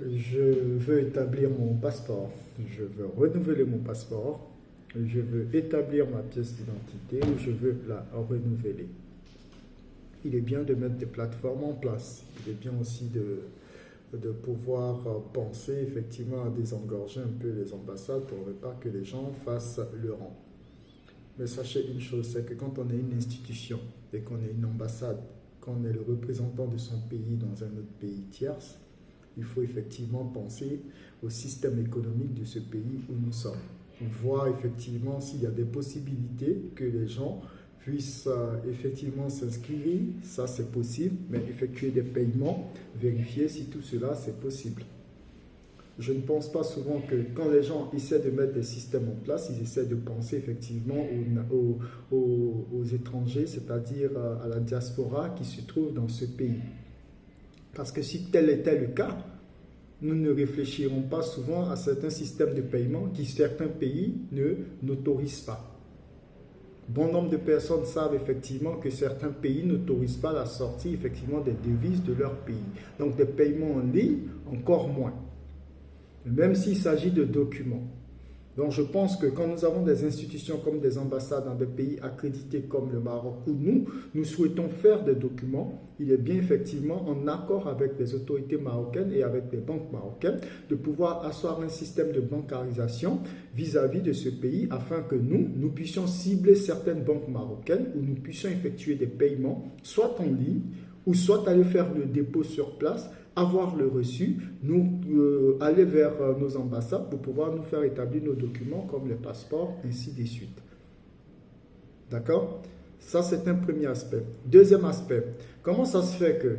Je veux établir mon passeport, je veux renouveler mon passeport, je veux établir ma pièce d'identité ou je veux la renouveler. Il est bien de mettre des plateformes en place. Il est bien aussi de pouvoir penser effectivement à désengorger un peu les ambassades pour ne pas que les gens fassent le rang. Mais sachez une chose, c'est que quand on est une institution et qu'on est une ambassade, qu'on est le représentant de son pays dans un autre pays tierce, il faut effectivement penser au système économique de ce pays où nous sommes. Voir effectivement s'il y a des possibilités que les gens puissent effectivement s'inscrire, ça c'est possible, mais effectuer des paiements, vérifier si tout cela c'est possible. Je ne pense pas souvent que quand les gens essaient de mettre des systèmes en place, ils essaient de penser effectivement aux étrangers, c'est-à-dire à la diaspora qui se trouve dans ce pays. Parce que si tel était le cas, nous ne réfléchirons pas souvent à certains systèmes de paiement qui certains pays n'autorisent pas. Bon nombre de personnes savent effectivement que certains pays n'autorisent pas la sortie effectivement des devises de leur pays. Donc des paiements en ligne, encore moins. Même s'il s'agit de documents. Donc je pense que quand nous avons des institutions comme des ambassades dans des pays accrédités comme le Maroc, où nous souhaitons faire des documents, il est bien effectivement en accord avec les autorités marocaines et avec les banques marocaines de pouvoir asseoir un système de bancarisation vis-à-vis de ce pays afin que nous puissions cibler certaines banques marocaines où nous puissions effectuer des paiements, soit en ligne ou soit aller faire le dépôt sur place, avoir le reçu, aller vers nos ambassades pour pouvoir nous faire établir nos documents comme les passeports, ainsi de suite. D'accord? Ça, c'est un premier aspect. Deuxième aspect, comment ça se fait que,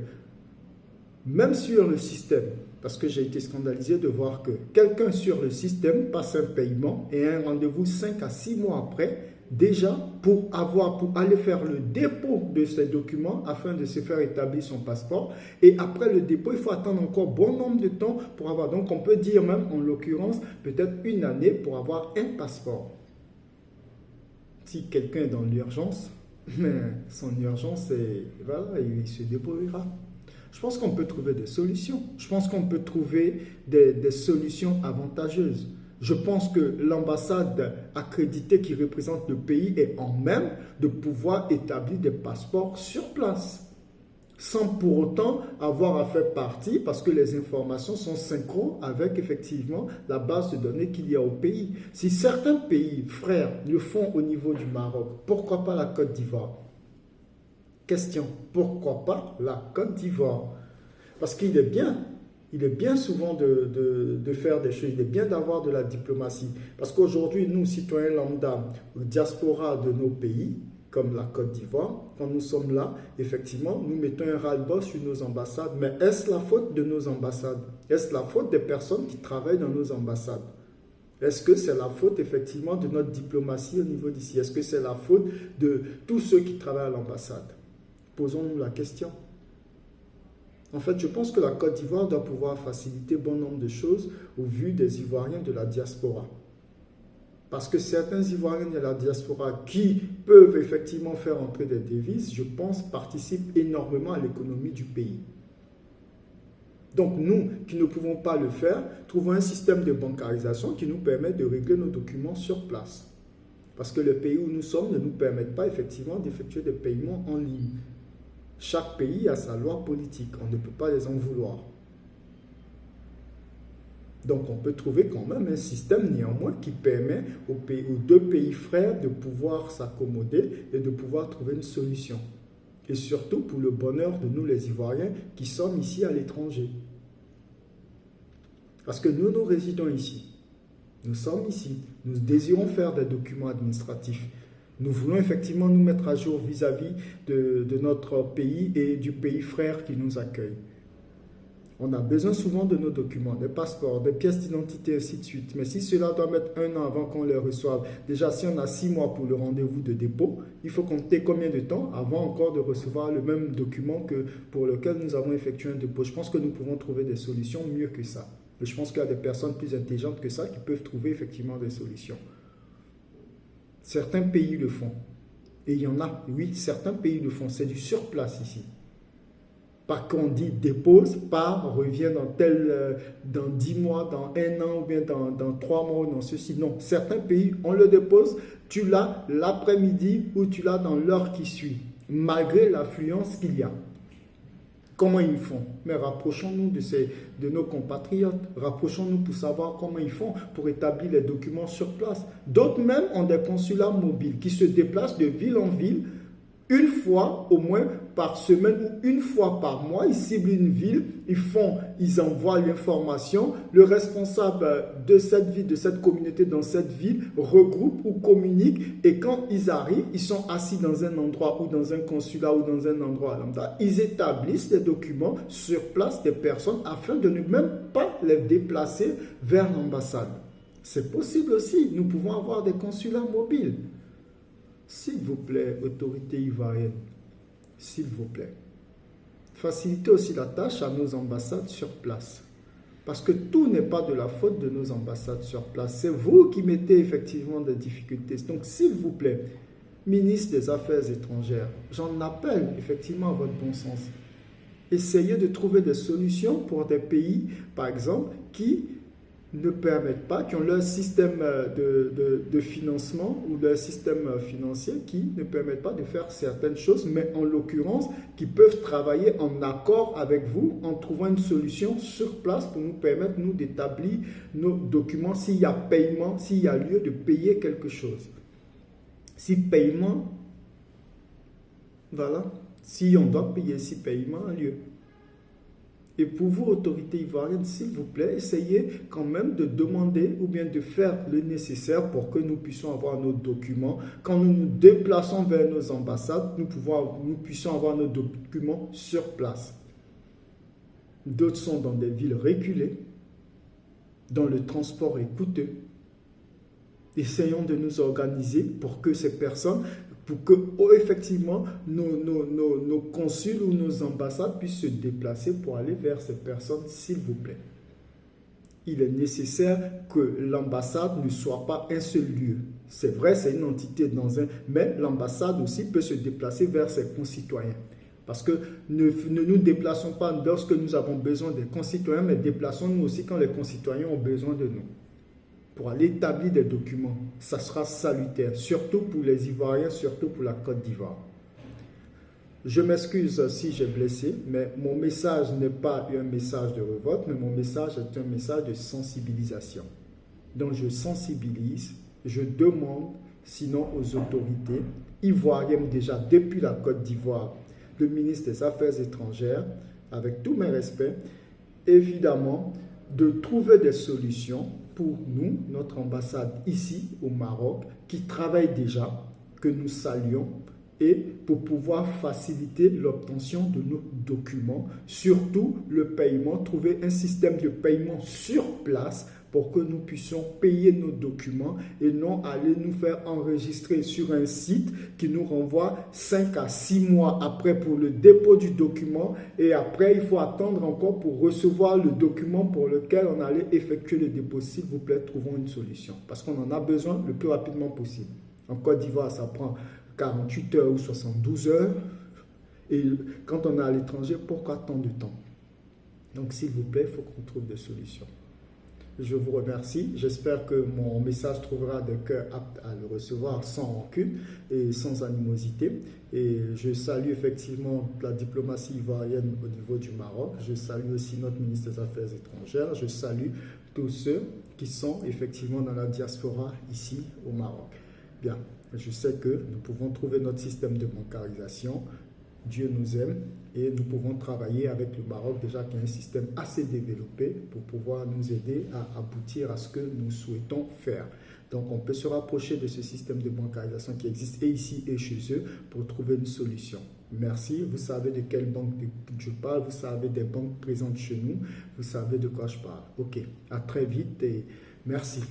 même sur le système, parce que j'ai été scandalisé de voir que quelqu'un sur le système passe un paiement et un rendez-vous 5 à 6 mois après, déjà pour aller faire le dépôt de ces documents afin de se faire établir son passeport. Et après le dépôt, il faut attendre encore bon nombre de temps pour avoir. Donc on peut dire même en l'occurrence peut-être une année pour avoir un passeport. Si quelqu'un est dans l'urgence, mais son urgence, voilà, il se débrouillera. Je pense qu'on peut trouver des solutions. Je pense qu'on peut trouver des solutions avantageuses. Je pense que l'ambassade accréditée qui représente le pays est en même de pouvoir établir des passeports sur place, sans pour autant avoir à faire partie, parce que les informations sont synchro avec effectivement la base de données qu'il y a au pays. Si certains pays, frères, le font au niveau du Maroc, pourquoi pas la Côte d'Ivoire? Question, pourquoi pas la Côte d'Ivoire? Parce qu'il est bien souvent de faire des choses, il est bien d'avoir de la diplomatie. Parce qu'aujourd'hui, nous, citoyens lambda, diaspora de nos pays, comme la Côte d'Ivoire, quand nous sommes là, effectivement, nous mettons un ras-le-bas sur nos ambassades. Mais est-ce la faute de nos ambassades? Est-ce la faute des personnes qui travaillent dans nos ambassades? Est-ce que c'est la faute effectivement de notre diplomatie au niveau d'ici? Est-ce que c'est la faute de tous ceux qui travaillent à l'ambassade? Posons-nous la question. En fait, je pense que la Côte d'Ivoire doit pouvoir faciliter bon nombre de choses au vu des Ivoiriens de la diaspora. Parce que certains Ivoiriens de la diaspora qui peuvent effectivement faire entrer des devises, je pense, participent énormément à l'économie du pays. Donc nous, qui ne pouvons pas le faire, trouvons un système de bancarisation qui nous permet de régler nos documents sur place. Parce que le pays où nous sommes ne nous permet pas effectivement d'effectuer des paiements en ligne. Chaque pays a sa loi politique, on ne peut pas les en vouloir. Donc on peut trouver quand même un système néanmoins qui permet aux deux pays frères de pouvoir s'accommoder et de pouvoir trouver une solution. Et surtout pour le bonheur de nous les Ivoiriens qui sommes ici à l'étranger. Parce que nous résidons ici. Nous sommes ici. Nous désirons faire des documents administratifs. Nous voulons effectivement nous mettre à jour vis-à-vis de notre pays et du pays frère qui nous accueille. On a besoin souvent de nos documents, des passeports, des pièces d'identité, ainsi de suite. Mais si cela doit mettre 1 an avant qu'on les reçoive, déjà si on a 6 mois pour le rendez-vous de dépôt, il faut compter combien de temps avant encore de recevoir le même document que pour lequel nous avons effectué un dépôt. Je pense que nous pouvons trouver des solutions mieux que ça. Et je pense qu'il y a des personnes plus intelligentes que ça qui peuvent trouver effectivement des solutions. Certains pays le font. Et il y en a, oui, certains pays le font. C'est du surplace ici. Pas qu'on dit dépose, pas revient dans 10 mois, dans 1 an, ou bien dans 3 mois, dans ceci. Non, certains pays, on le dépose, tu l'as l'après-midi ou tu l'as dans l'heure qui suit, malgré l'affluence qu'il y a. Comment ils font? Mais rapprochons-nous de nos compatriotes, rapprochons-nous pour savoir comment ils font pour établir les documents sur place. D'autres même ont des consulats mobiles qui se déplacent de ville en ville, une fois au moins par semaine ou une fois par mois. Ils ciblent une ville, ils envoient l'information. Le responsable de cette ville, de cette communauté dans cette ville regroupe ou communique, et quand ils arrivent, ils sont assis dans un endroit ou dans un consulat ou dans un endroit lambda. Ils établissent des documents sur place des personnes afin de ne même pas les déplacer vers l'ambassade. C'est possible aussi. Nous pouvons avoir des consulats mobiles. S'il vous plaît, autorité ivoirienne, s'il vous plaît, facilitez aussi la tâche à nos ambassades sur place. Parce que tout n'est pas de la faute de nos ambassades sur place. C'est vous qui mettez effectivement des difficultés. Donc, s'il vous plaît, ministre des Affaires étrangères, j'en appelle effectivement à votre bon sens. Essayez de trouver des solutions pour des pays, par exemple, qui ne permettent pas, qui ont leur système de financement ou leur système financier qui ne permettent pas de faire certaines choses, mais en l'occurrence, qui peuvent travailler en accord avec vous en trouvant une solution sur place pour nous permettre, nous, d'établir nos documents s'il y a paiement, s'il y a lieu de payer quelque chose. Si paiement, voilà, si on doit payer, si paiement a lieu. Et pour vous, autorités ivoiriennes, s'il vous plaît, essayez quand même de demander ou bien de faire le nécessaire pour que nous puissions avoir nos documents. Quand nous nous déplaçons vers nos ambassades, nous puissions avoir nos documents sur place. D'autres sont dans des villes reculées, dont le transport est coûteux. Essayons de nous organiser pour que ces personnes, pour que effectivement nos consuls ou nos ambassades puissent se déplacer pour aller vers ces personnes, s'il vous plaît. Il est nécessaire que l'ambassade ne soit pas un seul lieu. C'est vrai, c'est une entité mais l'ambassade aussi peut se déplacer vers ses concitoyens. Parce que ne nous déplaçons pas lorsque nous avons besoin des concitoyens, mais déplaçons-nous aussi quand les concitoyens ont besoin de nous. Pour aller établir des documents, ça sera salutaire, surtout pour les Ivoiriens, surtout pour la Côte d'Ivoire. Je m'excuse si j'ai blessé, mais mon message n'est pas un message de révolte, mais mon message est un message de sensibilisation. Donc je sensibilise, je demande, sinon aux autorités ivoiriennes déjà depuis la Côte d'Ivoire, le ministre des Affaires étrangères, avec tous mes respects, évidemment, de trouver des solutions pour nous, notre ambassade ici au Maroc, qui travaille déjà, que nous saluons, et pour pouvoir faciliter l'obtention de nos documents, surtout le paiement, trouver un système de paiement sur place pour que nous puissions payer nos documents et non aller nous faire enregistrer sur un site qui nous renvoie 5 à 6 mois après pour le dépôt du document, et après il faut attendre encore pour recevoir le document pour lequel on allait effectuer le dépôt. S'il vous plaît, trouvons une solution parce qu'on en a besoin le plus rapidement possible. En Côte d'Ivoire, ça prend 48 heures ou 72 heures, et quand on est à l'étranger, pourquoi tant de temps? Donc s'il vous plaît, il faut qu'on trouve des solutions. Je vous remercie. J'espère que mon message trouvera des cœurs aptes à le recevoir sans rancune et sans animosité. Et je salue effectivement la diplomatie ivoirienne au niveau du Maroc. Je salue aussi notre ministre des Affaires étrangères. Je salue tous ceux qui sont effectivement dans la diaspora ici au Maroc. Bien, je sais que nous pouvons trouver notre système de bancarisation. Dieu nous aime et nous pouvons travailler avec le Maroc déjà qui a un système assez développé pour pouvoir nous aider à aboutir à ce que nous souhaitons faire. Donc on peut se rapprocher de ce système de bancarisation qui existe et ici et chez eux pour trouver une solution. Merci, vous savez de quelle banque je parle, vous savez des banques présentes chez nous, vous savez de quoi je parle. Ok, à très vite et merci.